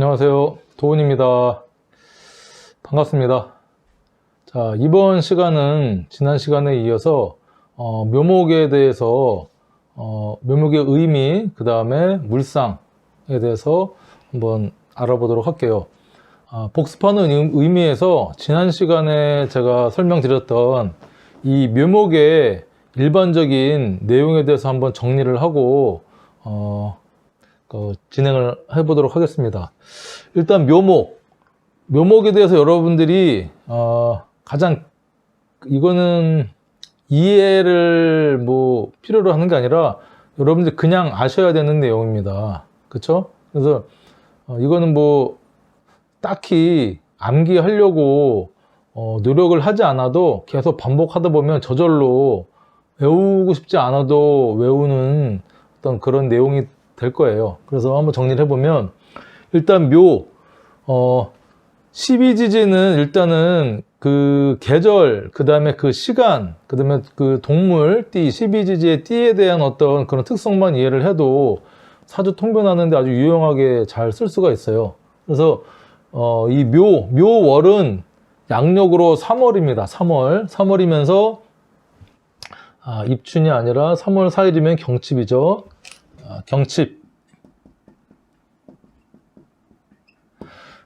안녕하세요. 도훈입니다. 반갑습니다. 자, 이번 시간은 지난 시간에 이어서 묘목에 대해서 묘목의 의미, 그 다음에 물상에 대해서 한번 알아보도록 할게요. 복습하는 의미에서 지난 시간에 제가 설명드렸던 이 묘목의 일반적인 내용에 대해서 한번 정리를 하고 진행을 해보도록 하겠습니다. 일단 묘목에 대해서 여러분들이 가장 이거는 이해를 필요로 하는 게 아니라 여러분들이 그냥 아셔야 되는 내용입니다. 그쵸? 그래서 이거는 딱히 암기하려고 노력을 하지 않아도 계속 반복하다 보면 저절로 외우고 싶지 않아도 외우는 어떤 그런 내용이 될 거예요. 그래서 한번 정리를 해보면, 일단 12지지는 일단은 그 계절, 그 다음에 그 시간, 그 다음에 그 동물, 띠, 12지지의 띠에 대한 어떤 그런 특성만 이해를 해도 사주 통변하는데 아주 유용하게 잘 쓸 수가 있어요. 그래서 이 묘월은 양력으로 3월입니다. 3월이면서 입춘이 아니라 3월 4일이면 경칩이죠.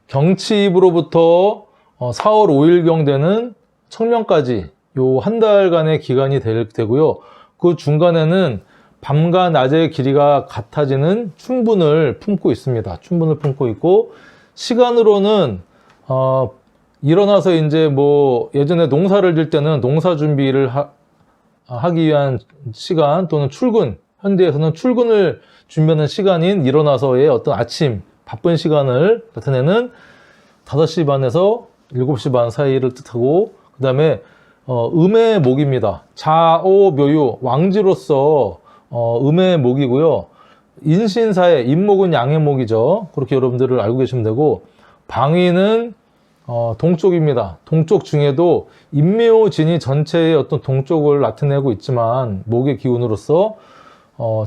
경칩으로부터 4월 5일경 되는 청명까지 요 한 달간의 기간이 되고요. 그 중간에는 밤과 낮의 길이가 같아지는 춘분을 품고 있습니다. 춘분을 품고 있고, 시간으로는 일어나서 이제 예전에 농사를 질 때는 농사 준비를 하기 위한 시간, 또는 출근, 현대에서는 출근을 준비하는 시간인 일어나서의 어떤 아침 바쁜 시간을 나타내는 5시 반에서 7시 반 사이를 뜻하고, 그 다음에 음의 목입니다. 자오묘유, 왕지로서 음의 목이고요. 인신사의, 인목은 양의 목이죠. 그렇게 여러분들을 알고 계시면 되고, 방위는 동쪽입니다. 동쪽 중에도 인묘진이 전체의 어떤 동쪽을 나타내고 있지만, 목의 기운으로서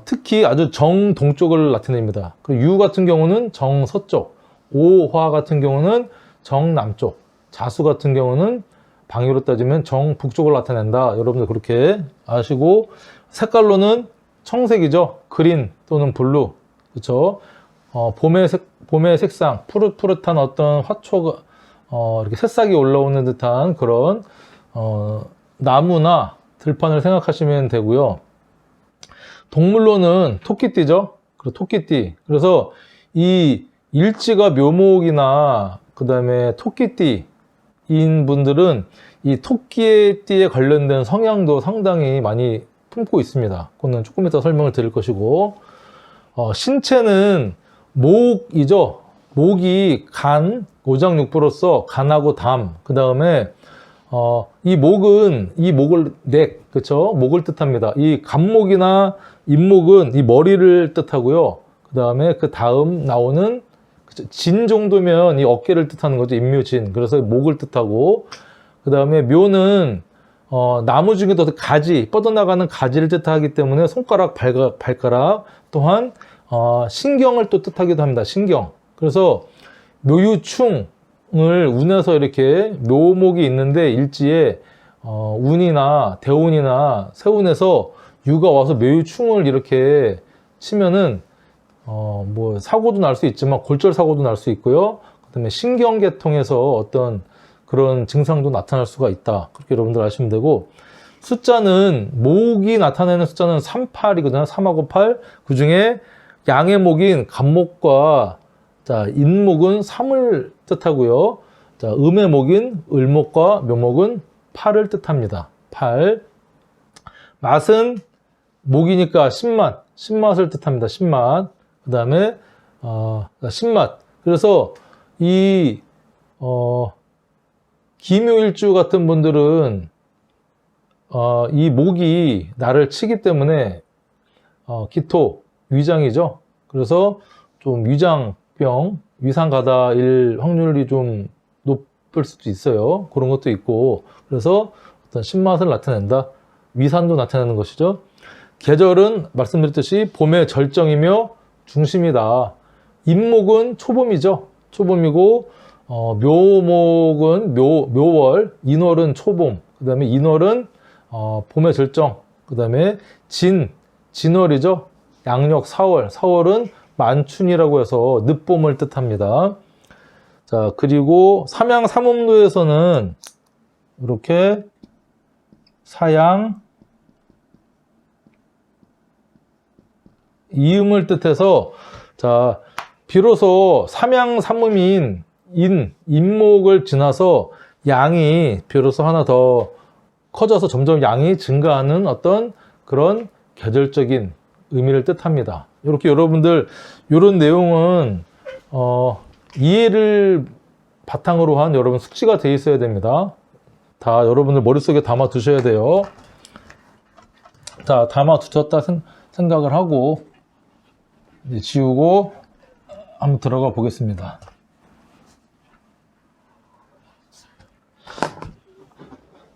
특히 아주 정동쪽을 나타냅니다. 그리고 유 같은 경우는 정서쪽, 오화 같은 경우는 정남쪽, 자수 같은 경우는 방위로 따지면 정북쪽을 나타낸다. 여러분들 그렇게 아시고, 색깔로는 청색이죠. 그린 또는 블루. 그렇죠? 봄의 색상, 푸릇푸릇한 어떤 화초가 이렇게 새싹이 올라오는 듯한 그런 나무나 들판을 생각하시면 되고요. 동물로는 토끼띠죠. 토끼띠. 그래서 이 일지가 묘목이나 그 다음에 토끼띠인 분들은 이 토끼의 띠에 관련된 성향도 상당히 많이 품고 있습니다. 그거는 조금 이따 설명을 드릴 것이고, 신체는 목이죠. 목이 간, 오장육부로서 간하고 담, 그 다음에 이 목을 그쵸? 목을 뜻합니다. 이 간목이나 인목은 이 머리를 뜻하고요. 그 다음에 그 다음 나오는 진 정도면 이 어깨를 뜻하는 거죠. 인묘진. 그래서 목을 뜻하고, 그 다음에 묘는 나무 중에도 가지, 뻗어나가는 가지를 뜻하기 때문에 손가락, 발가락 또한 신경을 또 뜻하기도 합니다. 신경. 그래서 묘유충을 운해서 이렇게 묘목이 있는데, 일지에 운이나 대운이나 세운에서 유가 와서 묘유충을 이렇게 치면은 사고도 날 수 있지만 골절 사고도 날 수 있고요. 그다음에 신경계통에서 어떤 그런 증상도 나타날 수가 있다. 그렇게 여러분들 아시면 되고, 숫자는 목이 나타내는 숫자는 38이거든요. 3하고 8. 그 중에 양의 목인 간목과 인목은 3을 뜻하고요. 음의 목인 을목과 묘목은 8을 뜻합니다. 8. 맛은 목이니까 신맛을 뜻합니다. 신맛. 그 다음에 신맛. 그래서 이 기묘일주 같은 분들은 이 목이 나를 치기 때문에 기토, 위장이죠. 그래서 좀 위장병, 위상가다일 확률이 좀 높을 수도 있어요. 그런 것도 있고, 그래서 어떤 신맛을 나타낸다. 위산도 나타내는 것이죠. 계절은 말씀드렸듯이 봄의 절정이며 중심이다. 인목은 초봄이죠. 초봄이고, 묘목은 묘월, 인월은 초봄, 그 다음에 인월은 봄의 절정, 그 다음에 진월이죠. 양력 4월, 4월은 만춘이라고 해서 늦봄을 뜻합니다. 자, 그리고 삼양 삼음로에서는 이렇게 사양, 이음을 뜻해서, 자, 비로소 삼양 삼음인 인목을 지나서 양이 비로소 하나 더 커져서 점점 양이 증가하는 어떤 그런 계절적인 의미를 뜻합니다. 이렇게 여러분들 이런 내용은 이해를 바탕으로 한 여러분 숙지가 돼 있어야 됩니다. 다 여러분들 머릿속에 담아 두셔야 돼요. 자, 담아 두셨다 생각을 하고 이제 지우고 한번 들어가 보겠습니다.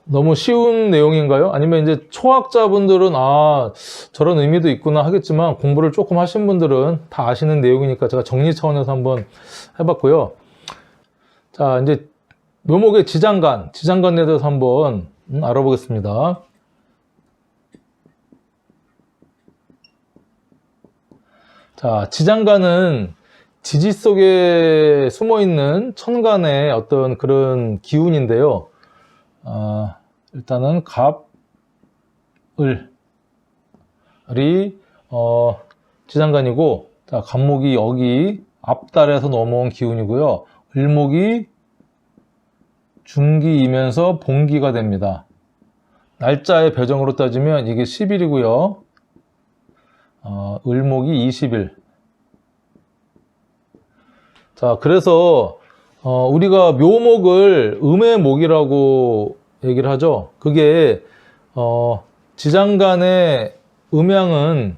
너무 쉬운 내용인가요? 아니면 이제 초학자분들은 저런 의미도 있구나 하겠지만 공부를 조금 하신 분들은 다 아시는 내용이니까 제가 정리 차원에서 한번 해봤고요. 자, 이제 묘목의 지장간에 대해서 한번 알아보겠습니다. 자, 지장간은 지지 속에 숨어있는 천간의 어떤 그런 기운인데요. 일단은 을이 지장간이고, 자, 간목이 여기 앞달에서 넘어온 기운이고요. 을목이 중기이면서 본기가 됩니다. 날짜의 배정으로 따지면 이게 10일이고요. 을목이 20일. 자, 그래서 우리가 묘목을 음의 목이라고 얘기를 하죠. 그게 지장간의 음양은,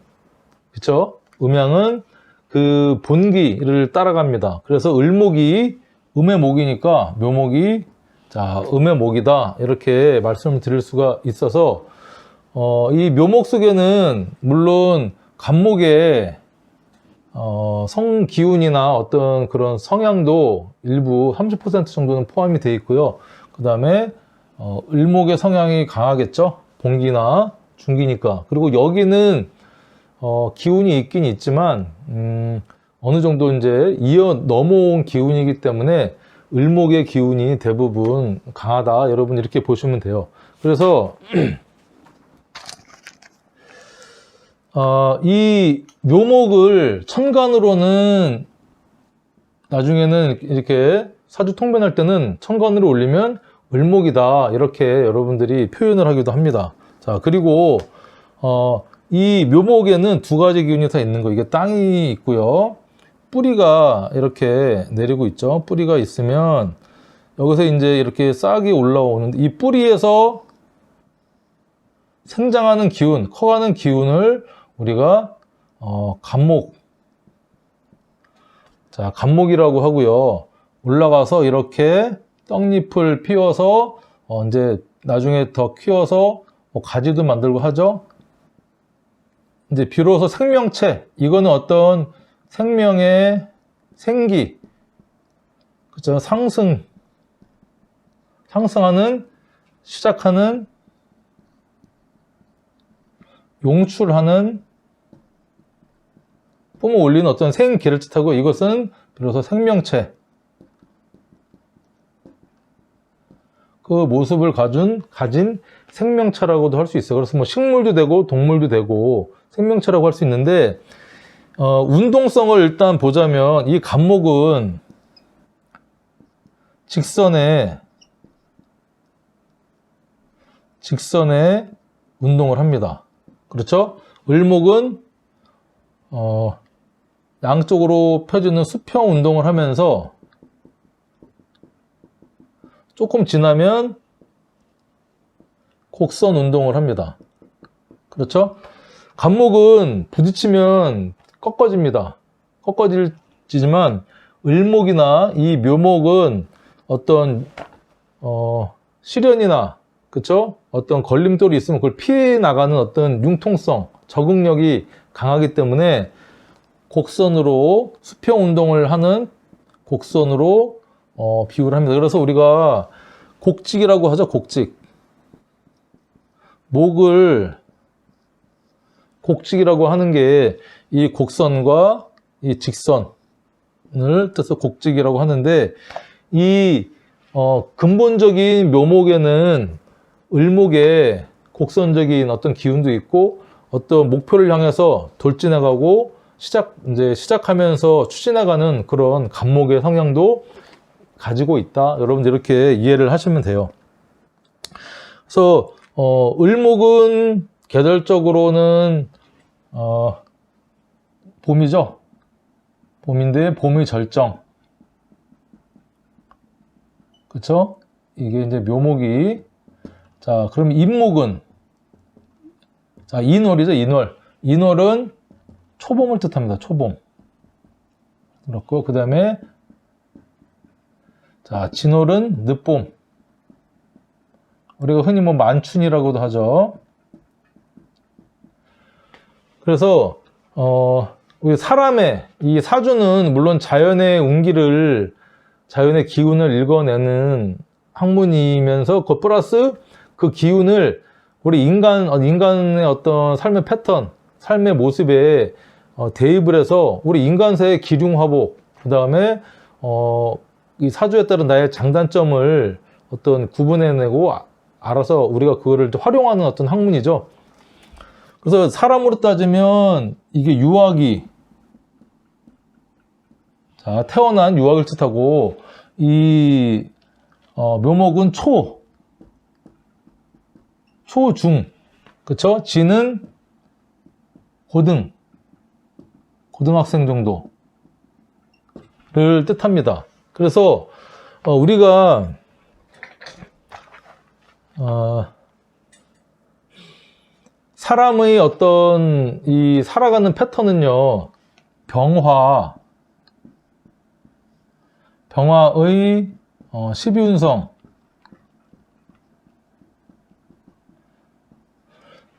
그쵸? 음양은 그 본기를 따라갑니다. 그래서 을목이 음의 목이니까 묘목이, 자, 음의 목이다, 이렇게 말씀을 드릴 수가 있어서 이 묘목 속에는 물론 간목의 성기운이나 어떤 그런 성향도 일부 30% 정도는 포함이 되어 있고요. 그 다음에 을목의 성향이 강하겠죠. 본기나 중기니까. 그리고 여기는 기운이 있긴 있지만 어느 정도 이제 이어 넘어온 기운이기 때문에 을목의 기운이 대부분 강하다, 여러분 이렇게 보시면 돼요. 그래서 이 묘목을 천간으로는 나중에는 이렇게 사주 통변할 때는 천간으로 올리면 을목이다, 이렇게 여러분들이 표현을 하기도 합니다. 자, 그리고 이 묘목에는 두 가지 기운이 다 있는 거. 이게 땅이 있고요, 뿌리가 이렇게 내리고 있죠. 뿌리가 있으면 여기서 이제 이렇게 싹이 올라오는데, 이 뿌리에서 생장하는 기운, 커가는 기운을 우리가 간목, 자, 간목이라고 하고요. 올라가서 이렇게 떡잎을 피워서 이제 나중에 더 키워서 가지도 만들고 하죠. 이제 비로소 생명체, 이거는 어떤 생명의 생기, 그죠? 상승하는, 시작하는, 용출하는, 뿜어 올리는 어떤 생기를 뜻하고, 이것은 비로소 생명체, 그 모습을 가진 생명체라고도 할 수 있어요. 그래서 뭐 식물도 되고 동물도 되고 생명체라고 할 수 있는데, 운동성을 일단 보자면 이 간목은 직선에 운동을 합니다. 그렇죠? 을목은 양쪽으로 펴지는 수평 운동을 하면서 조금 지나면 곡선 운동을 합니다. 그렇죠? 간목은 부딪히면 꺾어집니다. 꺾어지지만 을목이나 이 묘목은 어떤 시련이나, 그쵸? 어떤 걸림돌이 있으면 그걸 피해 나가는 어떤 융통성, 적응력이 강하기 때문에 곡선으로 수평 운동을 하는 곡선으로 비유를 합니다. 그래서 우리가 곡직이라고 하죠. 곡직. 목을 곡직이라고 하는 게 이 곡선과 이 직선을 뜻해서 곡직이라고 하는데, 이 근본적인 묘목에는 을목에 곡선적인 어떤 기운도 있고 어떤 목표를 향해서 돌진해가고 시작하면서 추진해가는 그런 간목의 성향도 가지고 있다. 여러분들 이렇게 이해를 하시면 돼요. 그래서 을목은 계절적으로는 봄이죠. 봄인데 봄의 절정. 그쵸? 이게 이제 묘목이. 자, 그럼 인목은, 자, 인월이죠, 인월. 인월은 초봄을 뜻합니다. 초봄. 그렇고, 그 다음에, 자, 진월은 늦봄. 우리가 흔히 뭐 만춘이라고도 하죠. 그래서, 우리 사람의 이 사주는 물론 자연의 운기를, 자연의 기운을 읽어내는 학문이면서 그 플러스 그 기운을 우리 인간의 어떤 삶의 패턴, 삶의 모습에 대입을 해서 우리 인간사의 기륭화복, 그 다음에 이 사주에 따른 나의 장단점을 어떤 구분해내고 알아서 우리가 그거를 활용하는 어떤 학문이죠. 그래서 사람으로 따지면 이게 유아기, 자, 태어난 유아기를 뜻하고, 이 묘목은 초중, 그쵸? 지는 고등학생 정도를 뜻합니다. 그래서 우리가 사람의 어떤 이 살아가는 패턴은요, 병화의 12운성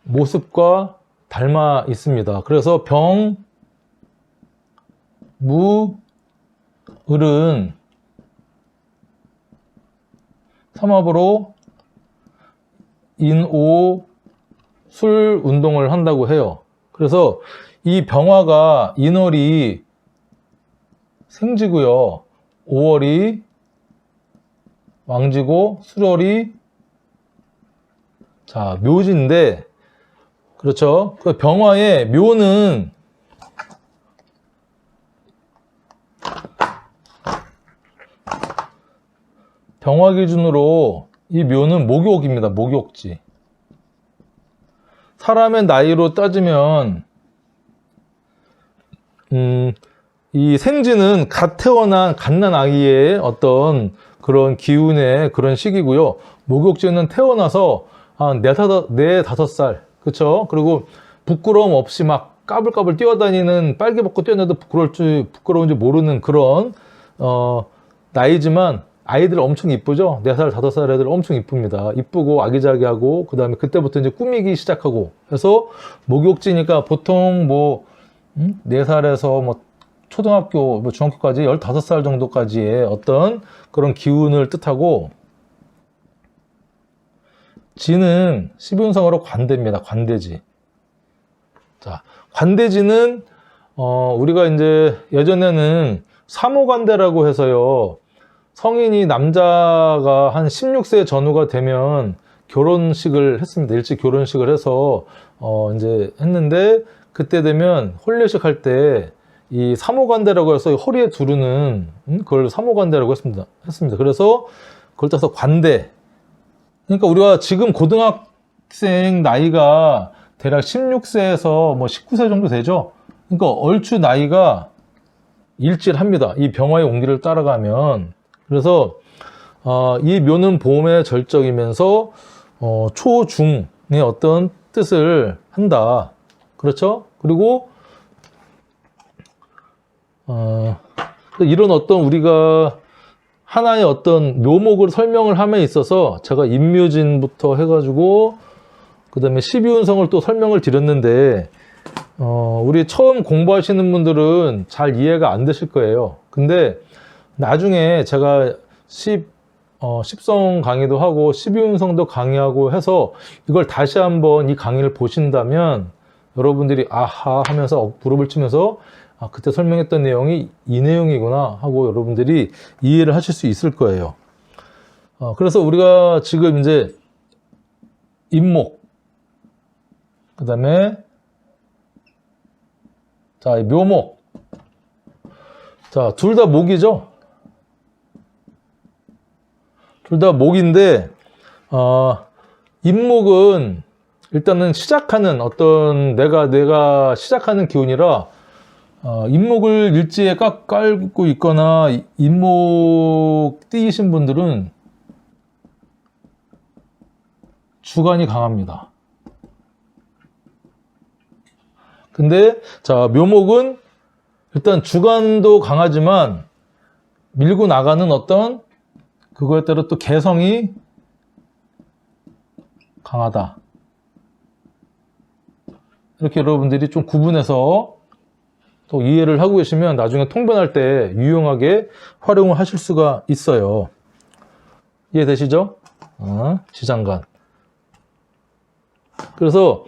모습과 닮아 있습니다. 그래서 을은 삼합으로 인오 술 운동을 한다고 해요. 그래서 이 병화가 인월이 생지고요, 5월이 왕지고 술월이 자 묘지인데, 그렇죠? 그 병화의 묘는 병화 기준으로 이 묘는 목욕입니다. 목욕지. 사람의 나이로 따지면 이 생지는 갓난 아기의 어떤 그런 기운의 그런 시기고요. 목욕지는 태어나서 한 4-5살, 그쵸? 그리고 부끄러움 없이 막 까불까불 뛰어다니는, 빨개 벗고 뛰어내도 부끄러운지 모르는 그런 나이지만 아이들 엄청 이쁘죠? 4살, 5살 애들 엄청 이쁩니다. 이쁘고 아기자기하고, 그 다음에 그때부터 이제 꾸미기 시작하고 해서 목욕지니까 보통 뭐 4살에서 뭐 초등학교, 뭐 중학교까지 15살 정도까지의 어떤 그런 기운을 뜻하고, 지는 12운성으로 관대입니다. 관대지. 자, 관대지는 우리가 이제 예전에는 사모관대라고 해서요, 성인이 남자가 한 16세 전후가 되면 결혼식을 했습니다. 일찍 결혼식을 해서 이제 했는데, 그때 되면 혼례식 할 때 이 사모관대라고 해서 허리에 두르는 그걸 사모관대라고 했습니다. 그래서 그걸 따서 관대. 그러니까 우리가 지금 고등학생 나이가 대략 16세에서 뭐 19세 정도 되죠. 그러니까 얼추 나이가 일치합니다. 이 병화의 온기를 따라가면. 그래서 이 묘는 봄의 절정이면서 초중의 어떤 뜻을 한다. 그렇죠? 그리고 이런 어떤 우리가 하나의 어떤 묘목을 설명을 함에 있어서 제가 인묘진부터 해가지고 그 다음에 12운성을 또 설명을 드렸는데 우리 처음 공부하시는 분들은 잘 이해가 안 되실 거예요. 근데 나중에 제가 10성 강의도 하고 12운성도 강의하고 해서 이걸 다시 한번 이 강의를 보신다면 여러분들이 아하 하면서 무릎을 치면서 아, 그때 설명했던 내용이 이 내용이구나 하고 여러분들이 이해를 하실 수 있을 거예요. 그래서 우리가 지금 이제 임목, 그 다음에 자, 묘목. 자, 둘 다 목이죠? 둘 다 목인데, 임목은 일단은 시작하는 어떤 내가 시작하는 기운이라, 임목을 일지에 깔고 있거나 임목 띄이신 분들은 주관이 강합니다. 근데 자, 묘목은 일단 주관도 강하지만 밀고 나가는 어떤 그거에 따라 또 개성이 강하다. 이렇게 여러분들이 좀 구분해서 또 이해를 하고 계시면 나중에 통변할 때 유용하게 활용을 하실 수가 있어요. 이해되시죠? 지장간. 그래서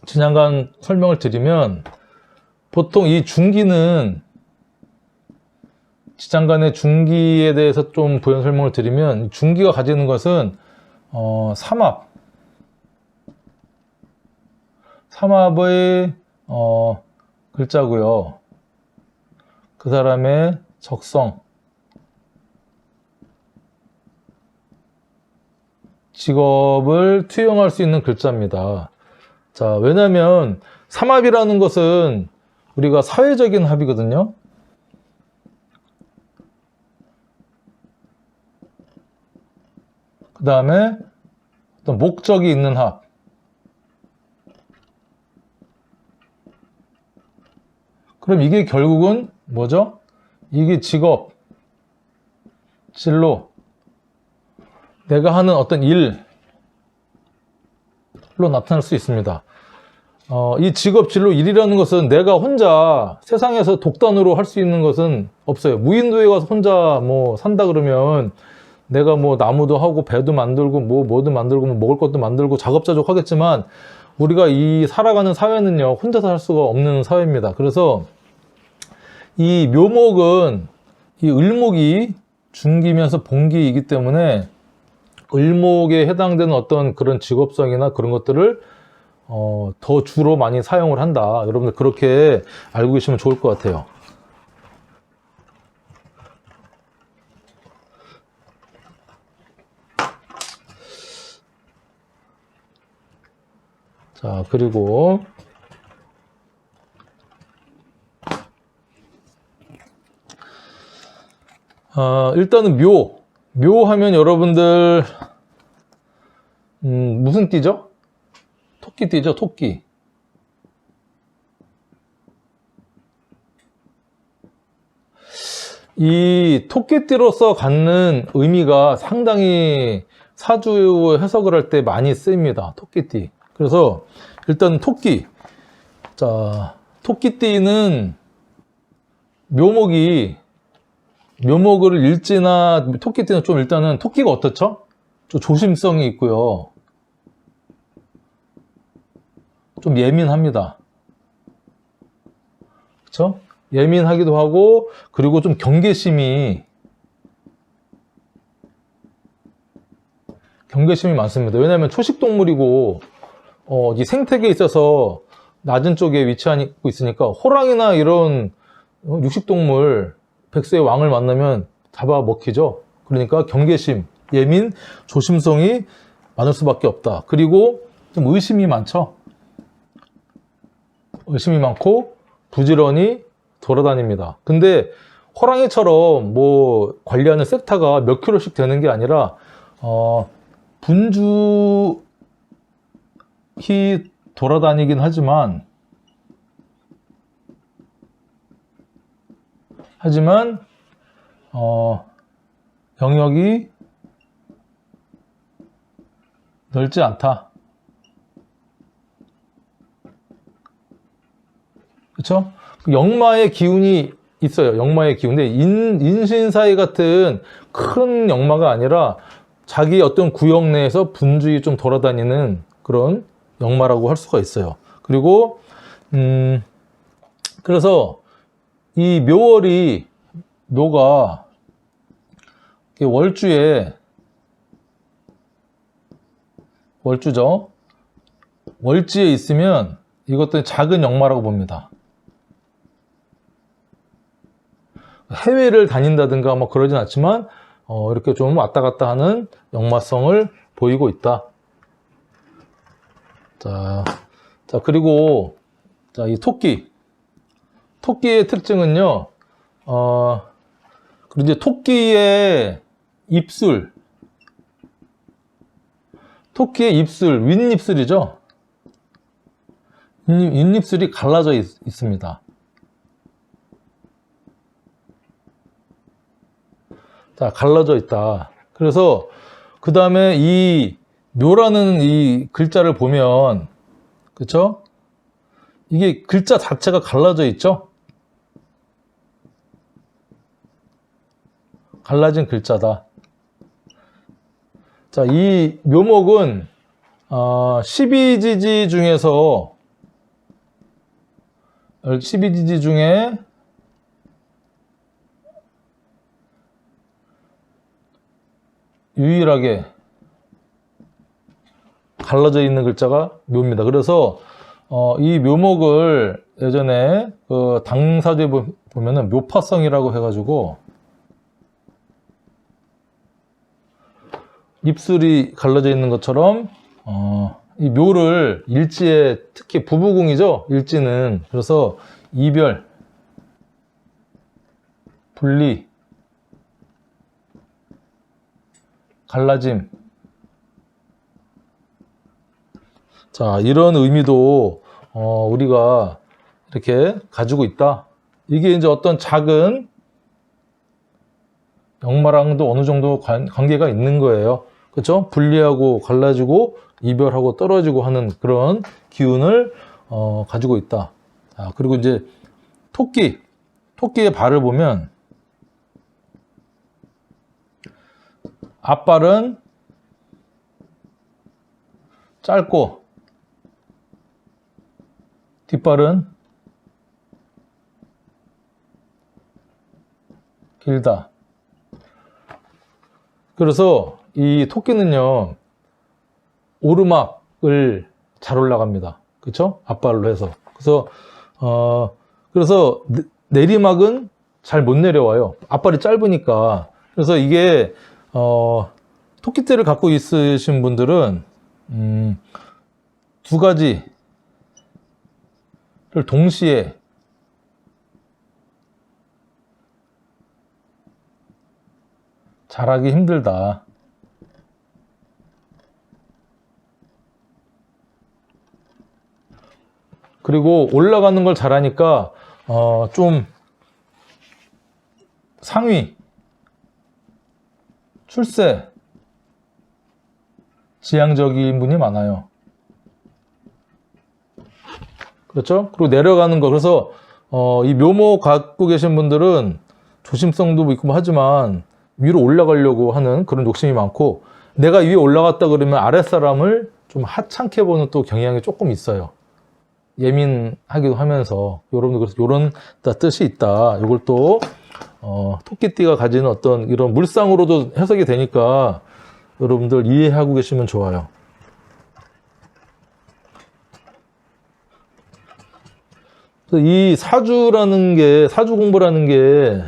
지장간 설명을 드리면 보통 이 중기는 지장간의 중기에 대해서 좀 부연 설명을 드리면 중기가 가지는 것은 삼합의 글자고요. 그 사람의 적성, 직업을 투영할 수 있는 글자입니다. 자, 왜냐면 삼합이라는 것은 우리가 사회적인 합이거든요. 그 다음에 어떤 목적이 있는 합. 그럼 이게 결국은 뭐죠? 이게 직업, 진로, 내가 하는 어떤 일로 나타날 수 있습니다. 이 직업, 진로, 일이라는 것은 내가 혼자 세상에서 독단으로 할 수 있는 것은 없어요. 무인도에 가서 혼자 뭐 산다 그러면 내가 뭐 나무도 하고 배도 만들고 뭐도 만들고 뭐 먹을 것도 만들고 작업자족 하겠지만 우리가 이 살아가는 사회는요, 혼자서 할 수가 없는 사회입니다. 그래서 이 묘목은 이 을목이 중기면서 봉기이기 때문에 을목에 해당되는 어떤 그런 직업성이나 그런 것들을 더 주로 많이 사용을 한다. 여러분들 그렇게 알고 계시면 좋을 것 같아요. 자, 그리고 일단은 묘 하면 여러분들 무슨 띠죠? 토끼띠죠, 토끼. 이 토끼띠로서 갖는 의미가 상당히 사주 해석을 할 때 많이 쓰입니다. 토끼띠. 그래서 일단 토끼. 자, 토끼띠는 묘목을 일지나 토끼띠는 좀 일단은 토끼가 어떻죠? 좀 조심성이 있고요. 좀 예민합니다. 그쵸? 예민하기도 하고, 그리고 좀 경계심이 많습니다. 왜냐하면 초식동물이고, 이 생태계에 있어서 낮은 쪽에 위치하고 있으니까, 호랑이나 이런 육식동물, 백세의 왕을 만나면 잡아먹히죠. 그러니까 경계심, 예민, 조심성이 많을 수밖에 없다. 그리고 좀 의심이 많죠. 의심이 많고 부지런히 돌아다닙니다. 근데 호랑이처럼 뭐 관리하는 섹터가 몇 킬로씩 되는 게 아니라 분주히 돌아다니긴 하지만 영역이 넓지 않다. 그쵸? 영마의 기운이 있어요. 역마의 기운인데 인신사이 같은 큰 역마가 아니라 자기 어떤 구역 내에서 분주히 좀 돌아다니는 그런 역마라고 할 수가 있어요. 그리고 그래서 이 묘가 월주죠. 월지에 있으면 이것도 작은 역마라고 봅니다. 해외를 다닌다든가 뭐 그러진 않지만 이렇게 좀 왔다 갔다 하는 역마성을 보이고 있다. 자 그리고 이 토끼의 특징은요. 그리고 이제 토끼의 입술, 윗입술이죠. 윗입술이 갈라져 있습니다. 자, 갈라져 있다. 그래서 그 다음에 이 묘라는 이 글자를 보면, 그쵸? 이게 글자 자체가 갈라져 있죠? 갈라진 글자다. 자, 이 묘목은 12지지 중에서 12지지 중에 유일하게 갈라져 있는 글자가 묘입니다. 그래서 이 묘목을 예전에 그 당사주에 보면은 묘파성이라고 해가지고 입술이 갈라져 있는 것처럼 이 묘를 일지에 특히 부부궁이죠. 일지는 그래서 이별, 분리, 갈라짐. 자, 이런 의미도 우리가 이렇게 가지고 있다. 이게 이제 어떤 작은 역마랑도 어느 정도 관계가 있는 거예요. 그렇죠? 분리하고 갈라지고 이별하고 떨어지고 하는 그런 기운을 가지고 있다. 자, 그리고 이제 토끼의 발을 보면 앞발은 짧고 뒷발은 길다. 그래서 이 토끼는요, 오르막을 잘 올라갑니다. 그쵸? 앞발로 해서. 그래서 내리막은 잘 못 내려와요. 앞발이 짧으니까. 그래서 이게, 토끼띠를 갖고 있으신 분들은, 두 가지를 동시에 잘하기 힘들다. 그리고 올라가는 걸 잘하니까 좀 상위, 출세, 지향적인 분이 많아요. 그렇죠? 그리고 내려가는 거. 그래서 이 묘목 갖고 계신 분들은 조심성도 있고 뭐 하지만 위로 올라가려고 하는 그런 욕심이 많고, 내가 위에 올라갔다 그러면 아랫사람을 좀 하찮게 보는 또 경향이 조금 있어요. 예민하기도 하면서. 여러분들 그래서 요런 뜻이 있다. 이걸 또 토끼띠가 가지는 어떤 이런 물상으로도 해석이 되니까 여러분들 이해하고 계시면 좋아요. 이 사주 공부라는 게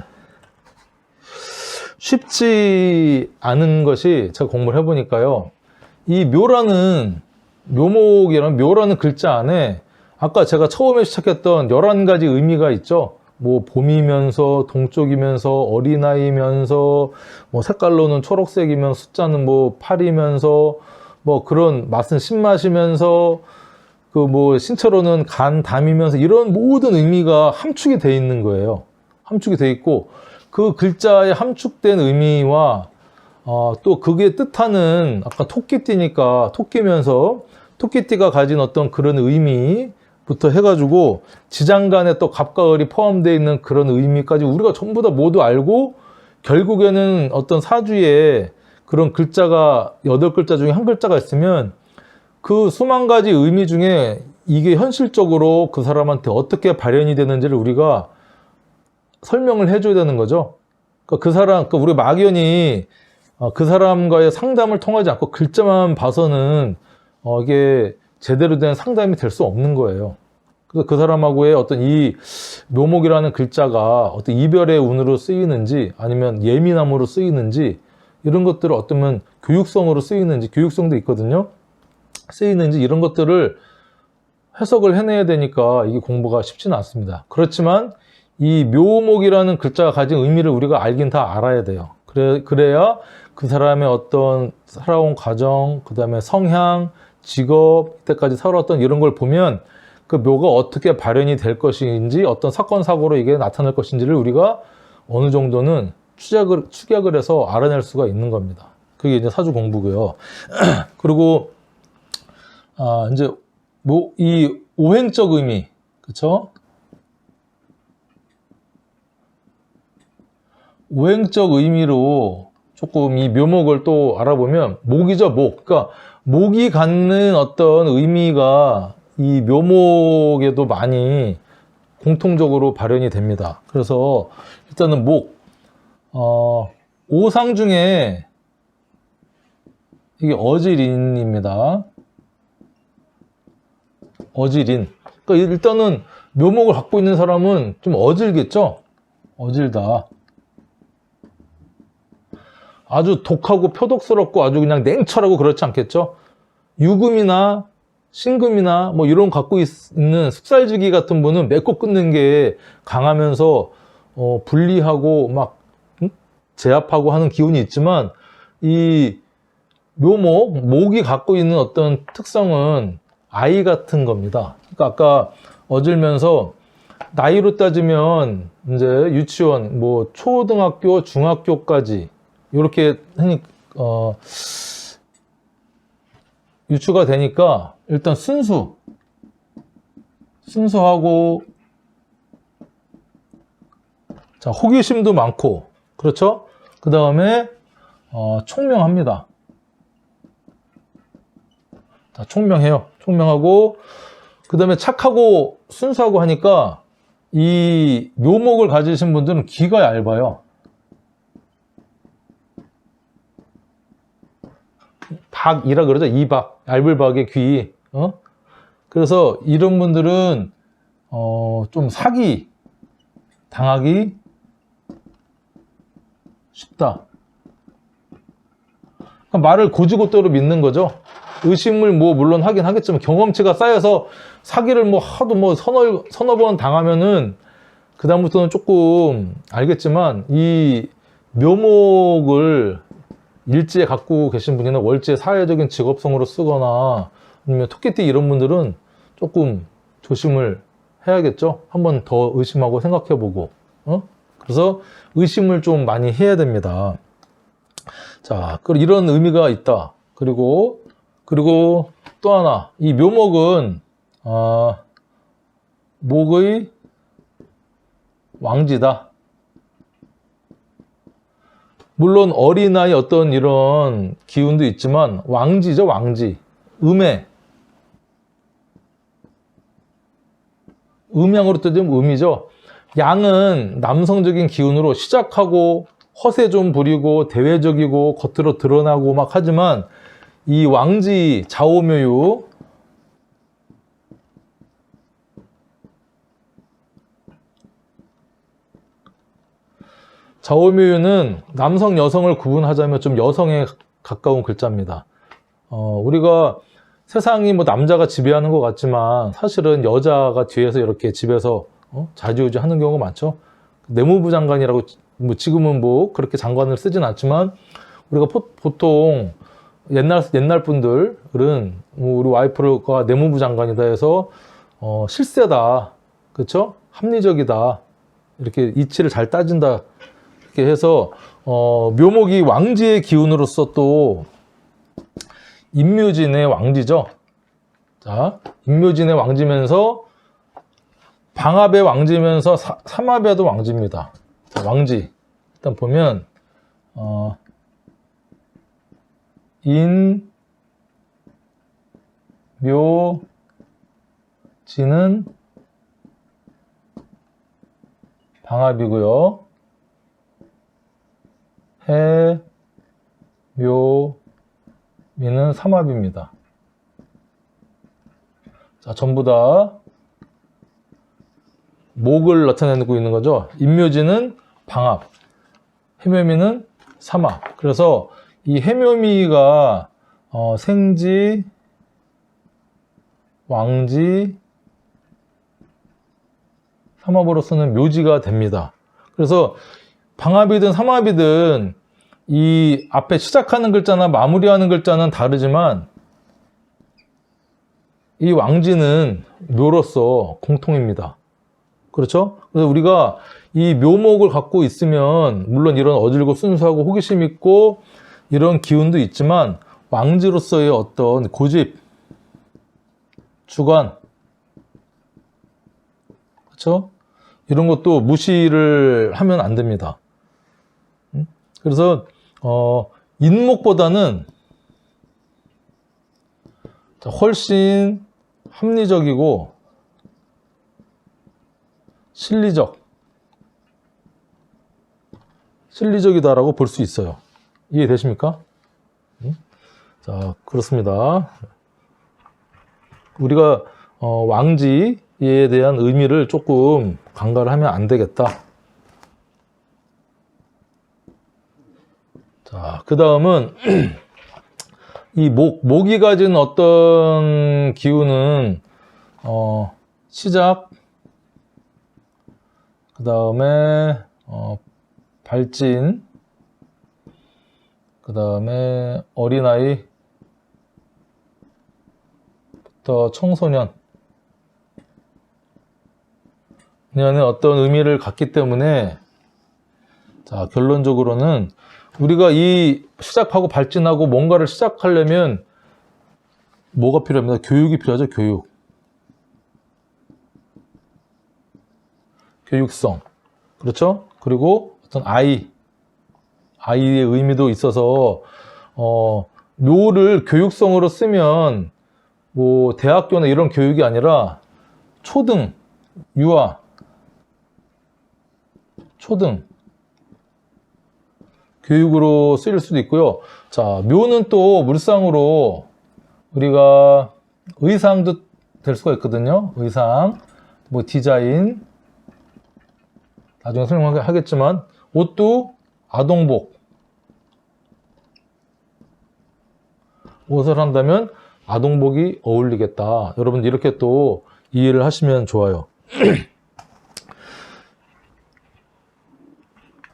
쉽지 않은 것이, 제가 공부를 해보니까요, 이 묘라는 글자 안에 아까 제가 처음에 시작했던 11가지 의미가 있죠. 뭐 봄이면서 동쪽이면서 어린아이면서 뭐 색깔로는 초록색이면 숫자는 뭐 8이면서 뭐 그런 맛은 신맛이면서 그 뭐 신체로는 간 담이면서 이런 모든 의미가 함축이 돼 있는 거예요. 함축이 돼 있고 그 글자에 함축된 의미와 또 그게 뜻하는, 아까 토끼띠니까 토끼면서 토끼띠가 가진 어떤 그런 의미, 부터 해가지고 지장간에 또 갑과 을이 포함되어 있는 그런 의미까지 우리가 전부 다 모두 알고 결국에는 어떤 사주에 그런 글자가 8글자 중에 한 글자가 있으면 그 수만 가지 의미 중에 이게 현실적으로 그 사람한테 어떻게 발현이 되는지를 우리가 설명을 해줘야 되는 거죠. 그러니까 그 사람, 그러니까 우리 막연히 그 사람과의 상담을 통하지 않고 글자만 봐서는 이게 제대로 된 상담이 될 수 없는 거예요. 그래서 그 사람하고의 어떤 이 묘목이라는 글자가 어떤 이별의 운으로 쓰이는지 아니면 예민함으로 쓰이는지 이런 것들을 어쩌면 교육성으로 쓰이는지, 교육성도 있거든요. 쓰이는지 이런 것들을 해석을 해내야 되니까 이게 공부가 쉽지는 않습니다. 그렇지만 이 묘목이라는 글자가 가진 의미를 우리가 알긴 다 알아야 돼요. 그래야 그 사람의 어떤 살아온 과정, 그 다음에 성향, 직업, 이때까지 살아왔던 이런 걸 보면 그 묘가 어떻게 발현이 될 것인지, 어떤 사건, 사고로 이게 나타날 것인지를 우리가 어느 정도는 축약을 해서 알아낼 수가 있는 겁니다. 그게 이제 사주 공부고요. 그리고 이제 이 오행적 의미, 그쵸? 오행적 의미로 조금 이 묘목을 또 알아보면 목이죠, 목. 그러니까 목이 갖는 어떤 의미가 이 묘목에도 많이 공통적으로 발현이 됩니다. 그래서 일단은 목, 오상 중에 이게 어지린입니다. 어지린. 그러니까 일단은 묘목을 갖고 있는 사람은 좀 어질겠죠? 어질다. 아주 독하고 표독스럽고 아주 그냥 냉철하고 그렇지 않겠죠? 유금이나 신금이나 뭐 이런 갖고 있는 숙살지기 같은 분은 맺고 끊는 게 강하면서 분리하고 막 제압하고 하는 기운이 있지만 이 목이 갖고 있는 어떤 특성은 아이 같은 겁니다. 그러니까 아까 어질면서 나이로 따지면 이제 유치원, 뭐 초등학교, 중학교까지 이렇게 유추가 되니까 일단 순수하고 자 호기심도 많고 그렇죠? 그 다음에 총명합니다. 자, 총명해요. 총명하고 그 다음에 착하고 순수하고 하니까 이 묘목을 가지신 분들은 귀가 얇아요. 박이라 그러죠. 이박, 얇을 박의 귀. 그래서 이런 분들은 좀 사기 당하기 쉽다. 그러니까 말을 고지고대로 믿는 거죠. 의심을 뭐 물론 하긴 하겠지만 경험치가 쌓여서 사기를 뭐 하도 뭐 서너 번 당하면은 그 다음부터는 조금 알겠지만 이 묘목을 일지에 갖고 계신 분이나 월지에 사회적인 직업성으로 쓰거나 아니면 토끼띠 이런 분들은 조금 조심을 해야겠죠. 한번 더 의심하고 생각해보고 그래서 의심을 좀 많이 해야 됩니다. 자, 그리고 이런 의미가 있다. 그리고 또 하나, 이 묘목은 목의 왕지다. 물론 어린아이 어떤 이런 기운도 있지만 왕지죠, 왕지. 음양으로 따지면 음이죠. 양은 남성적인 기운으로 시작하고 허세 좀 부리고 대외적이고 겉으로 드러나고 막 하지만 이 왕지 좌오묘유 좌오묘유는 남성 여성을 구분하자면 좀 여성에 가까운 글자입니다. 우리가 세상이 뭐 남자가 지배하는 것 같지만 사실은 여자가 뒤에서 이렇게 집에서 좌지우지 하는 경우가 많죠. 내무부 장관이라고 뭐 지금은 뭐 그렇게 장관을 쓰진 않지만 우리가 보통 옛날 분들은 우리 와이프가 내무부 장관이다 해서 실세다, 그렇죠? 합리적이다, 이렇게 이치를 잘 따진다 이렇게 해서 묘목이 왕지의 기운으로서 또 임묘진의 왕지죠. 자, 임묘진의 왕지면서 방압의 왕지면서 삼압에도 왕지입니다. 자, 왕지. 일단 보면, 인, 묘, 지는 방압이고요. 해, 묘, 미는 삼압입니다. 자, 전부 다 목을 나타내고 있는 거죠. 인묘지는 방압, 해묘미는 삼압. 그래서 이 해묘미가 생지, 왕지, 삼압으로서는 묘지가 됩니다. 그래서 방압이든 삼압이든 이 앞에 시작하는 글자나 마무리하는 글자는 다르지만 이 왕지는 묘로서 공통입니다. 그렇죠? 그래서 우리가 이 묘목을 갖고 있으면 물론 이런 어질고 순수하고 호기심 있고 이런 기운도 있지만 왕지로서의 어떤 고집, 주관, 그렇죠? 이런 것도 무시를 하면 안 됩니다. 그래서 인목보다는 훨씬 합리적이고 실리적이다라고 볼 수 있어요. 이해되십니까? 자, 그렇습니다. 우리가 왕지에 대한 의미를 조금 간과를 하면 안 되겠다. 자, 그 다음은 이 목이 가진 어떤 기운은 시작, 그 다음에 발진, 그 다음에 어린아이, 부터 청소년, 년의 어떤 의미를 갖기 때문에 자, 결론적으로는 우리가 이 시작하고 발진하고 뭔가를 시작하려면 뭐가 필요합니다? 교육이 필요하죠. 교육성. 그렇죠? 그리고 어떤 아이의 의미도 있어서 묘를 교육성으로 쓰면 뭐 대학교나 이런 교육이 아니라 초등, 유아, 초등 교육으로 쓰일 수도 있고요. 자, 묘는 또 물상으로 우리가 의상도 될 수가 있거든요. 의상, 뭐 디자인, 나중에 설명하겠지만 옷도 아동복, 옷을 한다면 아동복이 어울리겠다. 여러분 이렇게 또 이해를 하시면 좋아요.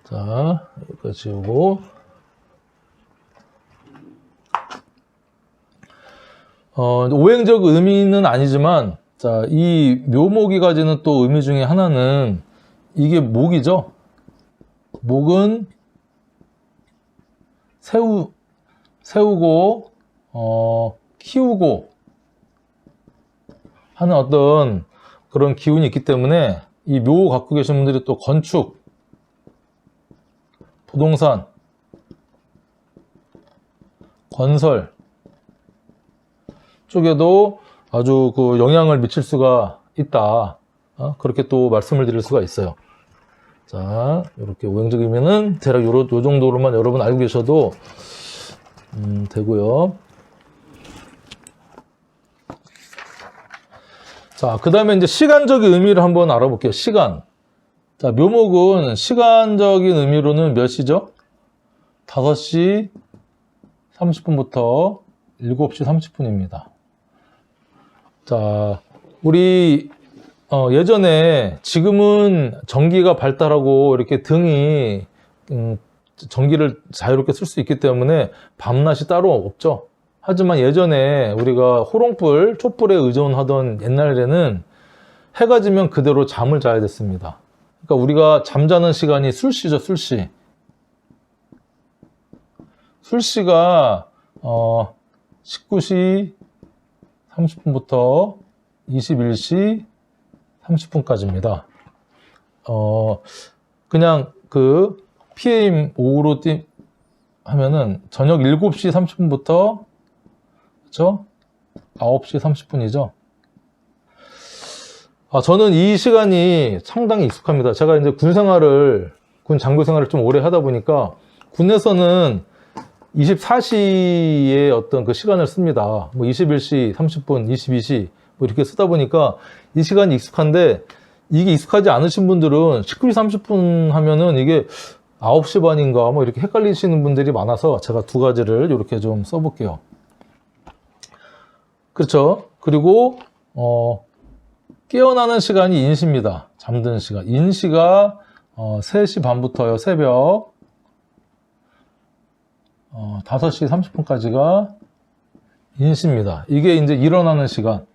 자, 여기까지 지우고 오행적 의미는 아니지만 자, 이 묘목이 가지는 또 의미 중에 하나는 이게 목이죠. 목은 세우고 키우고 하는 어떤 그런 기운이 있기 때문에 이 묘 갖고 계신 분들이 또 건축, 부동산, 건설 쪽에도 아주 그 영향을 미칠 수가 있다. 그렇게 또 말씀을 드릴 수가 있어요. 자, 이렇게 오행적 의미는 대략 요 정도로만 여러분 알고 계셔도 되고요. 자, 그 다음에 이제 시간적인 의미를 한번 알아볼게요. 시간. 자, 묘목은 시간적인 의미로는 몇 시죠? 5시 30분부터 7시 30분입니다. 자, 우리 예전에 지금은 전기가 발달하고 이렇게 등이 전기를 자유롭게 쓸 수 있기 때문에 밤낮이 따로 없죠. 하지만 예전에 우리가 호롱불, 촛불에 의존하던 옛날에는 해가 지면 그대로 잠을 자야 됐습니다. 그러니까 우리가 잠자는 시간이 술시죠, 술시. 술시가 19시 30분부터 21시 30분까지입니다. 그냥 그 PM 오후로 하면은 저녁 7시 30분부터 그렇죠? 9시 30분이죠. 저는 이 시간이 상당히 익숙합니다. 제가 이제 군 장교 생활을 좀 오래 하다 보니까 군에서는 24시에 어떤 그 시간을 씁니다. 뭐 21시 30분, 22시 뭐 이렇게 쓰다 보니까 이 시간이 익숙한데, 이게 익숙하지 않으신 분들은 19시 30분 하면은 이게 9시 반인가 뭐 이렇게 헷갈리시는 분들이 많아서 제가 두 가지를 이렇게 좀 써볼게요. 그렇죠. 그리고 깨어나는 시간이 인시입니다. 잠드는 시간. 인시가 3시 반부터요, 새벽 5시 30분까지가 인시입니다. 이게 이제 일어나는 시간.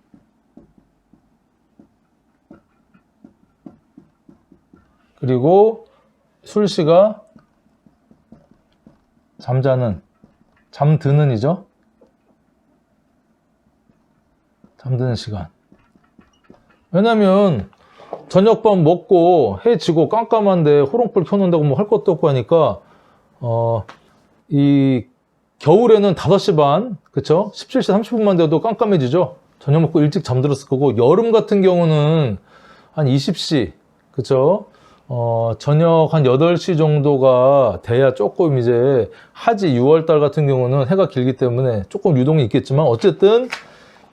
그리고 술시가 잠드는이죠. 잠드는 시간. 왜냐면 저녁밥 먹고 해 지고 깜깜한데 호롱불 켜놓는다고 뭐 할 것도 없고 하니까 이 겨울에는 5시 반, 그쵸? 17시 30분만 돼도 깜깜해지죠? 저녁 먹고 일찍 잠들었을 거고, 여름 같은 경우는 한 20시, 그쵸? 저녁 한 8시 정도가 돼야 조금 이제 하지, 6월달 같은 경우는 해가 길기 때문에 조금 유동이 있겠지만, 어쨌든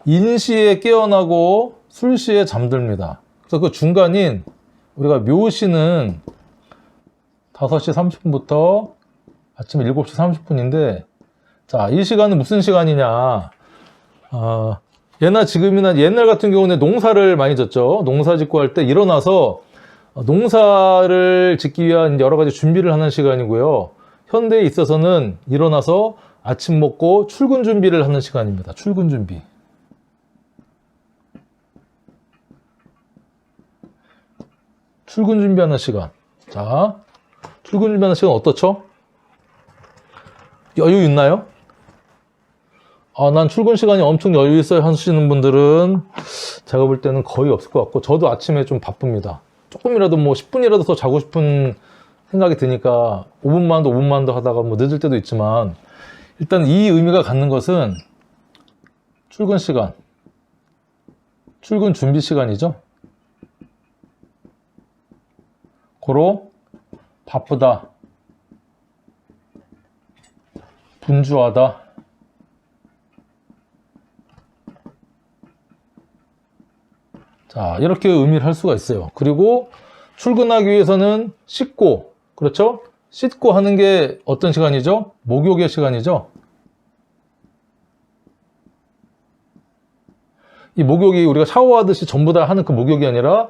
인시에 깨어나고 술시에 잠듭니다. 그래서 그 중간인 우리가 묘시는 5시 30분부터 아침 7시 30분인데, 자, 이 시간은 무슨 시간이냐. 예나 지금이나 옛날 같은 경우는 농사를 많이 졌죠. 농사 짓고 할 때 일어나서 농사를 짓기 위한 여러 가지 준비를 하는 시간이고요. 현대에 있어서는 일어나서 아침 먹고 출근 준비를 하는 시간입니다. 출근 준비. 출근 준비하는 시간. 자, 출근 준비하는 시간 어떻죠? 여유 있나요? 난 출근 시간이 엄청 여유 있어요 하시는 분들은 제가 볼 때는 거의 없을 것 같고, 저도 아침에 좀 바쁩니다. 조금이라도 뭐 10분이라도 더 자고 싶은 생각이 드니까 5분만 더 5분만 더 하다가 뭐 늦을 때도 있지만, 일단 이 의미가 갖는 것은 출근 시간, 출근 준비 시간이죠. 고로 바쁘다, 분주하다, 자, 이렇게 의미를 할 수가 있어요. 그리고 출근하기 위해서는 씻고, 그렇죠? 씻고 하는 게 어떤 시간이죠? 목욕의 시간이죠. 이 목욕이 우리가 샤워하듯이 전부 다 하는 그 목욕이 아니라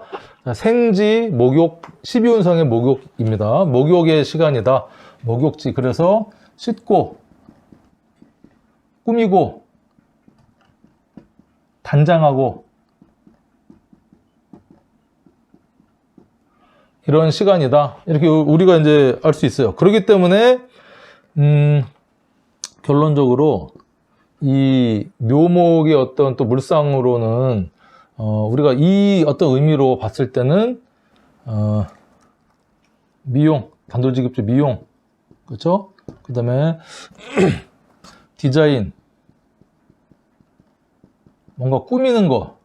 생지, 목욕, 12운성의 목욕입니다. 목욕의 시간이다. 목욕지. 그래서 씻고, 꾸미고, 단장하고, 이런 시간이다. 이렇게 우리가 이제 알 수 있어요. 그렇기 때문에, 결론적으로 이 묘목의 어떤 또 물상으로는, 우리가 이 어떤 의미로 봤을 때는, 미용, 단도직입적 미용, 그렇죠? 그 다음에, 디자인, 뭔가 꾸미는 거,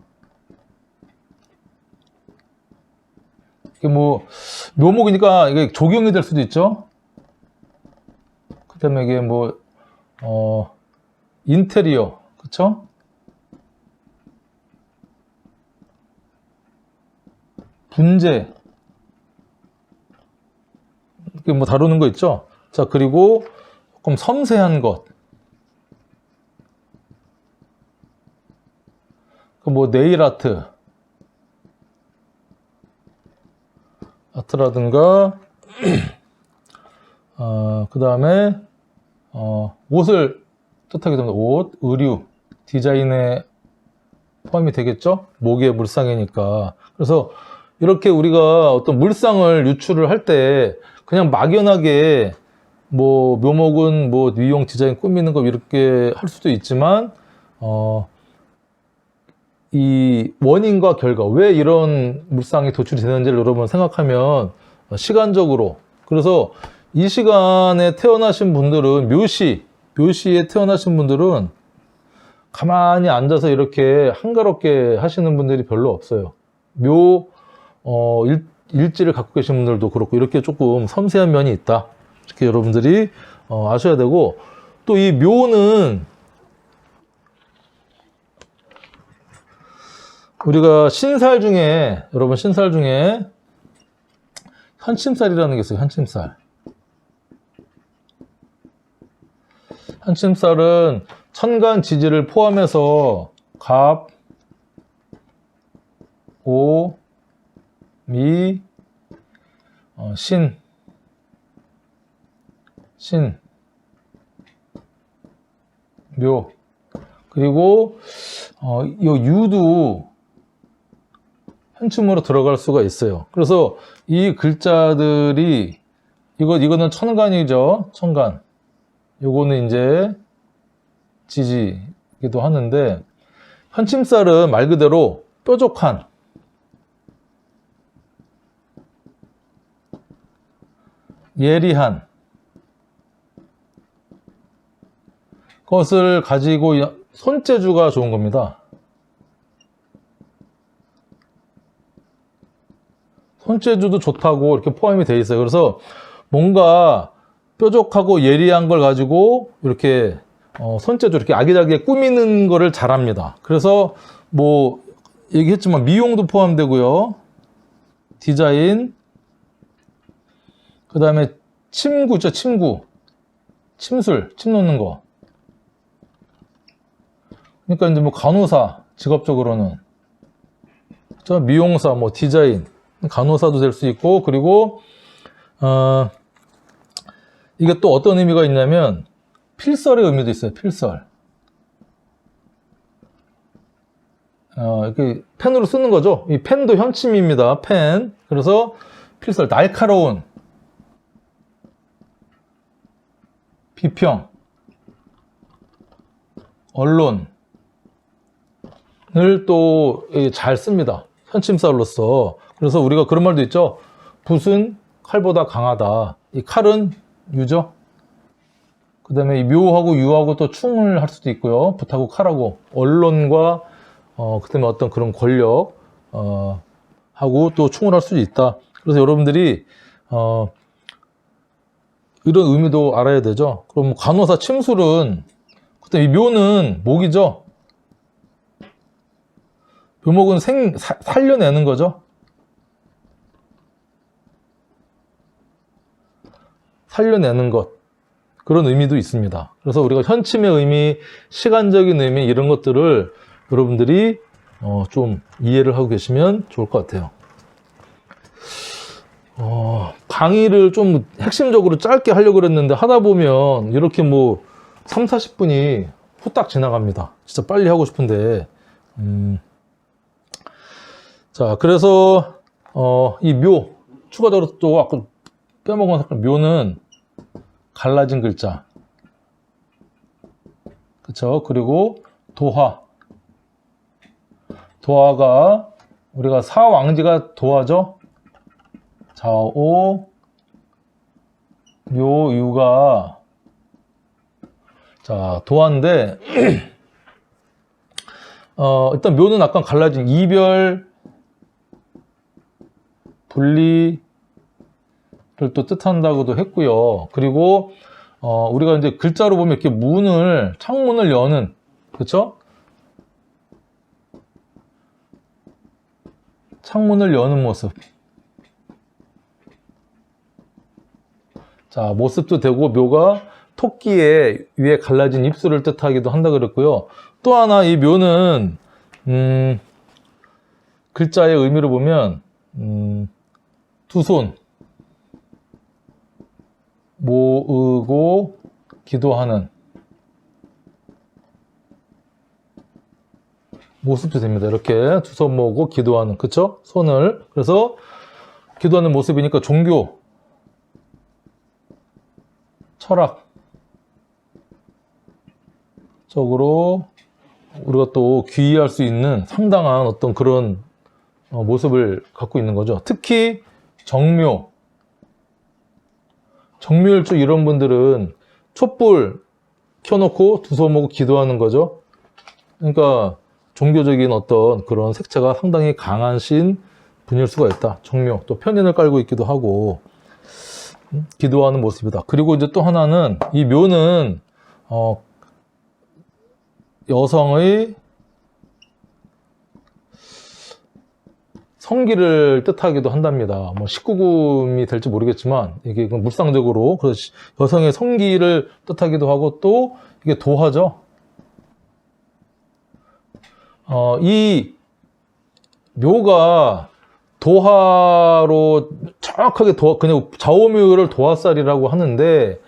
이게 뭐 묘목이니까 이게 조경이 될 수도 있죠. 그 다음에 이게 뭐 인테리어, 그쵸? 분재, 이게 뭐 다루는 거 있죠. 자, 그리고 조금 섬세한 것, 그 뭐 네일 아트라든가, 그 다음에, 옷을 뜻하게 됩니다. 옷, 의류, 디자인에 포함이 되겠죠? 목의 물상이니까. 그래서 이렇게 우리가 어떤 물상을 유출을 할 때 그냥 막연하게 뭐 묘목은 뭐 미용, 디자인, 꾸미는 거 이렇게 할 수도 있지만, 이 원인과 결과, 왜 이런 물상이 도출이 되는지를 여러분 생각하면 시간적으로, 그래서 이 시간에 태어나신 분들은 묘시에 태어나신 분들은 가만히 앉아서 이렇게 한가롭게 하시는 분들이 별로 없어요. 일지를 갖고 계신 분들도 그렇고 이렇게 조금 섬세한 면이 있다. 이렇게 여러분들이 아셔야 되고, 또 이 묘는 우리가 신살 중에, 여러분 신살 중에 현침살이라는 게 있어요. 현침살. 현침살은 천간 지지를 포함해서 갑, 오, 미, 신, 묘, 그리고 이 유도 현침으로 들어갈 수가 있어요. 그래서 이 글자들이 이거는 천간이죠. 천간. 요거는 이제 지지기도 하는데, 현침살은 말 그대로 뾰족한, 예리한 것을 가지고 손재주가 좋은 겁니다. 손재주도 좋다고 이렇게 포함이 되어 있어요. 그래서 뭔가 뾰족하고 예리한 걸 가지고 이렇게 손재주 이렇게 아기자기하게 꾸미는 거를 잘합니다. 그래서 뭐 얘기했지만 미용도 포함되고요. 디자인, 그 다음에 침구 있죠. 침술, 침 놓는 거. 그러니까 이제 뭐 간호사, 직업적으로는 미용사, 뭐 디자인, 간호사도 될 수 있고, 그리고 이게 또 어떤 의미가 있냐면 필설의 의미도 있어요. 필설. 이렇게 펜으로 쓰는 거죠. 이 펜도 현침입니다. 펜. 그래서 필설, 날카로운, 비평, 언론을 또 잘 씁니다. 현침살로서. 그래서 우리가 그런 말도 있죠. 붓은 칼보다 강하다. 이 칼은 유죠. 그 다음에 이 묘하고 유하고 또 충을 할 수도 있고요. 붓하고 칼하고. 언론과 그 다음에 어떤 그런 권력 하고 또 충을 할 수도 있다. 그래서 여러분들이 이런 의미도 알아야 되죠. 그럼 간호사 침술은, 그다음에 이 묘는 목이죠. 묘목은 살려내는 거죠. 살려내는 것. 그런 의미도 있습니다. 그래서 우리가 현침의 의미, 시간적인 의미, 이런 것들을 여러분들이 좀 이해를 하고 계시면 좋을 것 같아요. 강의를 좀 핵심적으로 짧게 하려고 그랬는데 하다 보면 이렇게 뭐 3, 40분이 후딱 지나갑니다. 진짜 빨리 하고 싶은데. 자, 그래서 이 묘, 추가적으로 또 아까 빼먹은 색깔, 묘는 갈라진 글자, 그쵸? 그리고 도화가 우리가 사왕지가 도화죠. 자오, 묘, 유가, 자, 도화인데 일단 묘는 아까 갈라진 이별, 분리를 또 뜻한다고도 했고요. 그리고 우리가 이제 글자로 보면 이렇게 창문을 여는, 그쵸? 창문을 여는 모습. 자, 모습도 되고, 묘가 토끼의 위에 갈라진 입술을 뜻하기도 한다 그랬고요. 또 하나 이 묘는 글자의 의미로 보면 두 손 모으고 기도하는 모습도 됩니다. 이렇게 두 손 모으고 기도하는, 그쵸? 손을. 그래서 기도하는 모습이니까 종교, 철학 적으로 우리가 또 귀의할 수 있는 상당한 어떤 그런 모습을 갖고 있는 거죠. 특히 정묘일주 이런 분들은 촛불 켜놓고 두 손 모고 기도하는 거죠. 그러니까 종교적인 어떤 그런 색채가 상당히 강하신 분일 수가 있다. 정묘, 또 편인을 깔고 있기도 하고 기도하는 모습이다. 그리고 이제 또 하나는 이 묘는 여성의 성기를 뜻하기도 한답니다. 뭐 19금이 될지 모르겠지만 이게 물상적으로 그래서 여성의 성기를 뜻하기도 하고 또 이게 도화죠. 이 묘가 도화로 정확하게 그냥 좌우묘를 도화살이라고 하는데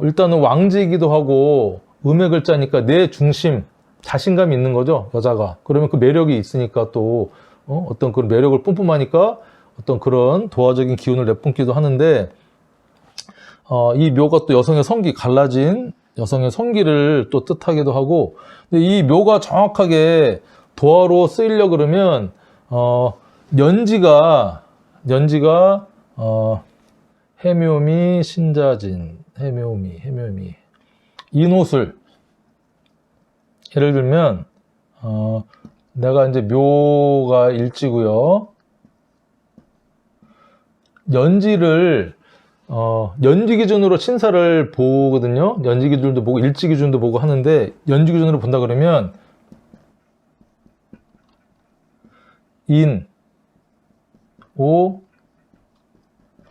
일단은 왕지이기도 하고 음의 글자니까 내 중심 자신감이 있는 거죠, 여자가. 그러면 그 매력이 있으니까 또 어떤 그런 매력을 뿜뿜하니까 어떤 그런 도화적인 기운을 내뿜기도 하는데 이 묘가 또 여성의 성기, 갈라진 여성의 성기를 또 뜻하기도 하고, 근데 이 묘가 정확하게 도화로 쓰이려 그러면 연지가 해묘미, 신자진, 해묘미 인호술. 예를 들면 내가 이제 묘가 일지고요. 연지를 연지 기준으로 신사를 보거든요. 연지 기준도 보고 일지 기준도 보고 하는데 연지 기준으로 본다 그러면 인, 오,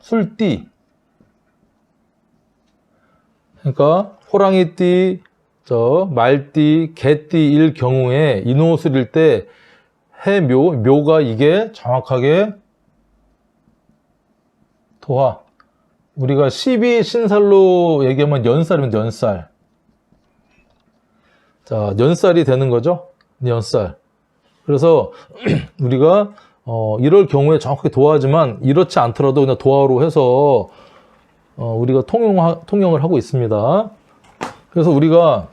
술띠. 그러니까 호랑이띠, 말띠, 개띠일 경우에 인호술일 때 묘가 이게 정확하게 도화. 우리가 12신살로 얘기하면 연살이면 연살. 자, 연살이 되는 거죠. 연살. 그래서 우리가 이럴 경우에 정확하게 도화하지만 이렇지 않더라도 그냥 도화로 해서 우리가 통용을 하고 있습니다. 그래서 우리가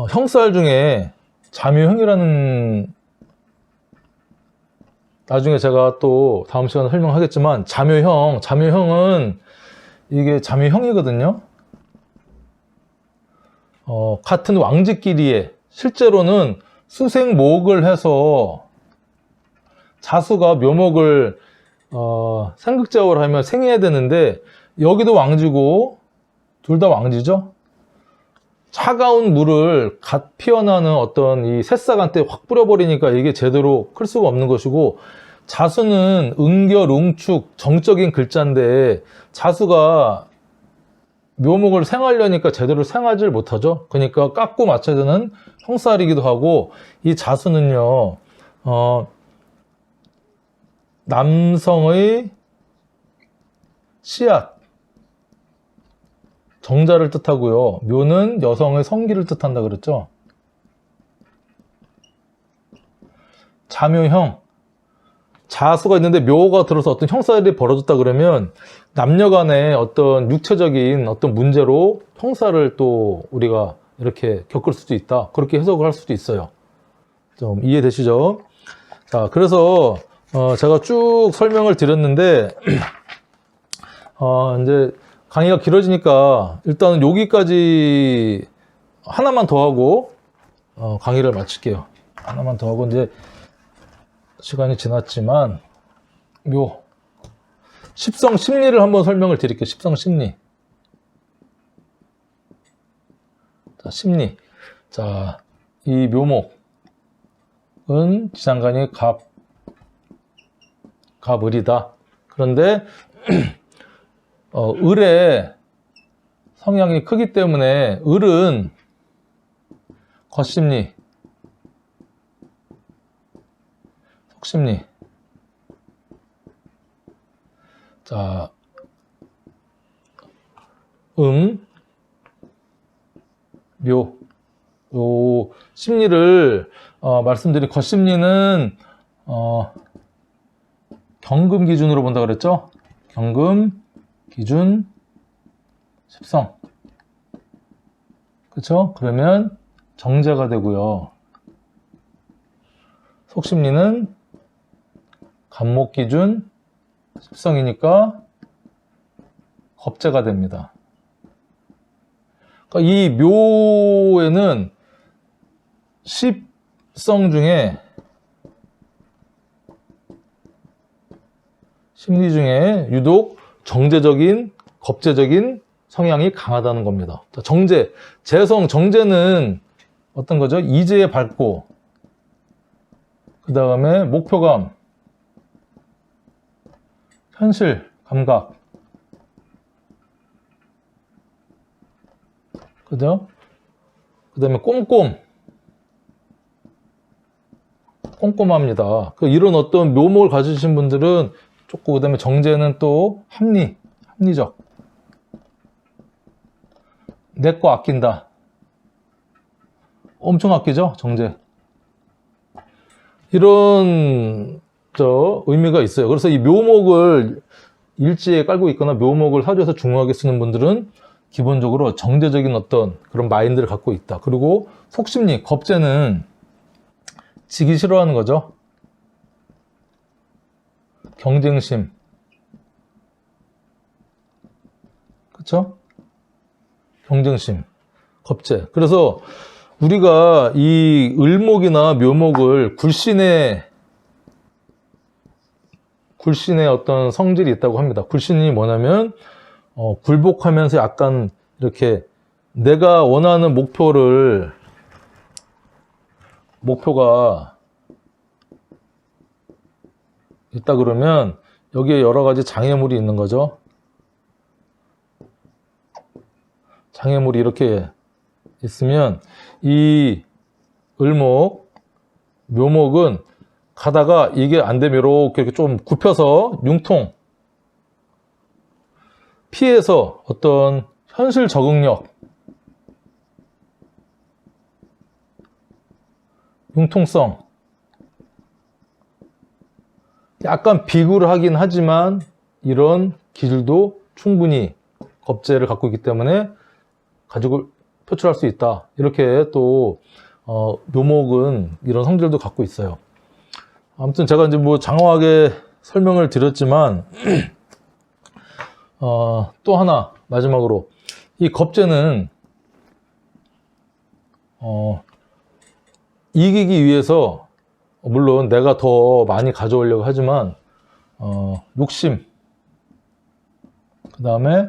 형살 중에 자묘형이라는, 나중에 제가 또 다음 시간에 설명하겠지만 자묘형은 이게 자묘형이거든요. 같은 왕지끼리에 실제로는 수생목을 해서 자수가 묘목을 생극작을 하면 생해야 되는데 여기도 왕지고 둘 다 왕지죠. 차가운 물을 갓 피어나는 어떤 이 새싹한테 확 뿌려버리니까 이게 제대로 클 수가 없는 것이고, 자수는 응결, 응축, 정적인 글자인데 자수가 묘목을 생하려니까 제대로 생하지를 못하죠. 그러니까 깎고 맞춰야 되는 형살이기도 하고, 이 자수는요 남성의 씨앗, 정자를 뜻하고요. 묘는 여성의 성기를 뜻한다 그랬죠. 자묘형, 자수가 있는데 묘가 들어서 어떤 형살이 벌어졌다 그러면 남녀 간의 어떤 육체적인 어떤 문제로 형살을 또 우리가 이렇게 겪을 수도 있다. 그렇게 해석을 할 수도 있어요. 좀 이해되시죠? 자, 그래서 제가 쭉 설명을 드렸는데 이제 강의가 길어지니까 일단은 여기까지 하나만 더 하고 강의를 마칠게요. 하나만 더 하고 이제 시간이 지났지만 묘 십성 심리를 한번 설명을 드릴게요. 십성 심리. 자, 심리. 자, 이 묘목은 지장간이 갑을이다. 그런데 을의 성향이 크기 때문에 을은 겉심리, 속심리. 자, 묘. 요 심리를 말씀드린 겉심리는 경금 기준으로 본다 그랬죠? 경금 기준 십성. 그쵸? 그러면 정제가 되고요. 속심리는 간목기준 십성이니까 겁제가 됩니다. 그러니까 이 묘에는 십성 중에 심리 중에 유독 정제적인, 겁제적인 성향이 강하다는 겁니다. 정제, 재성, 정제는 어떤 거죠? 이제에 밝고, 그 다음에 목표감, 현실, 감각, 그죠? 그 다음에 꼼꼼합니다. 이런 어떤 묘목을 가지신 분들은 좋고, 그 다음에 정제는 또 합리적. 내 거 아낀다. 엄청 아끼죠, 정제. 이런 의미가 있어요. 그래서 이 묘목을 일지에 깔고 있거나 묘목을 사주에서 중요하게 쓰는 분들은 기본적으로 정제적인 어떤 그런 마인드를 갖고 있다. 그리고 속심리, 겁제는 지기 싫어하는 거죠. 경쟁심. 그쵸? 경쟁심, 겁제. 그래서 우리가 이 을목이나 묘목을 굴신의 어떤 성질이 있다고 합니다. 굴신이 뭐냐면 굴복하면서 약간 이렇게 내가 원하는 목표가 있다 그러면 여기에 여러 가지 장애물이 있는 거죠. 장애물이 이렇게 있으면 이 을목, 묘목은 가다가 이게 안 되면 이렇게 좀 굽혀서 융통, 피해서 어떤 현실 적응력, 융통성, 약간 비굴하긴 하지만 이런 기질도 충분히 겁제를 갖고 있기 때문에 가지고 표출할 수 있다. 이렇게 또 묘목은 이런 성질도 갖고 있어요. 아무튼 제가 이제 뭐 장황하게 설명을 드렸지만 또 하나 마지막으로 이 겁제는 이기기 위해서 물론 내가 더 많이 가져오려고 하지만 욕심, 그 다음에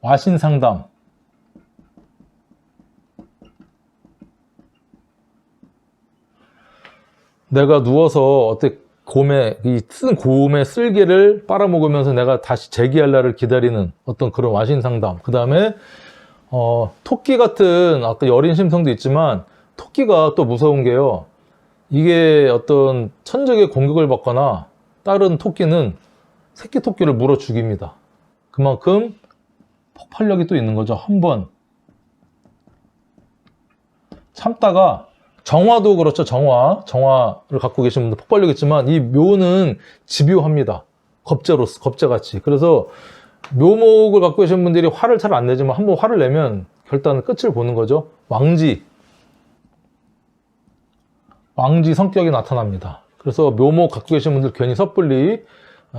와신상담, 내가 누워서 어떻게 쓴 곰의 쓸개를 빨아먹으면서 내가 다시 재기할 날을 기다리는 어떤 그런 와신상담. 그 다음에 토끼 같은 아까 여린 심성도 있지만 토끼가 또 무서운 게요. 이게 어떤 천적의 공격을 받거나 다른 토끼는 새끼 토끼를 물어 죽입니다. 그만큼 폭발력이 또 있는 거죠. 한번 참다가 정화도 그렇죠. 정화를 갖고 계신 분들 폭발력 있지만 이 묘는 집요합니다. 겁제같이. 그래서 묘목을 갖고 계신 분들이 화를 잘 안 내지만 한번 화를 내면 결단은 끝을 보는 거죠. 왕지 성격이 나타납니다. 그래서 묘목 갖고 계신 분들 괜히 섣불리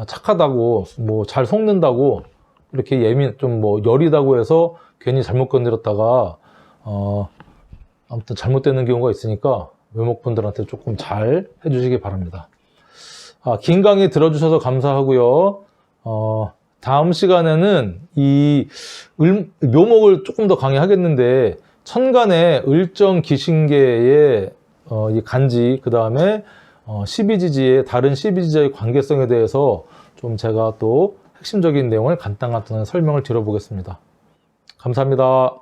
착하다고 뭐 잘 속는다고 이렇게 좀 뭐 여리다고 해서 괜히 잘못 건드렸다가 아무튼 잘못되는 경우가 있으니까 묘목분들한테 조금 잘 해주시기 바랍니다. 긴 강의 들어주셔서 감사하고요. 다음 시간에는 이 묘목을 조금 더 강의하겠는데 천간의 을정 기신계의 이 간지, 그 다음에 12지지의 다른 12지지의 관계성에 대해서 좀 제가 또 핵심적인 내용을 간단한 설명을 드려보겠습니다. 감사합니다.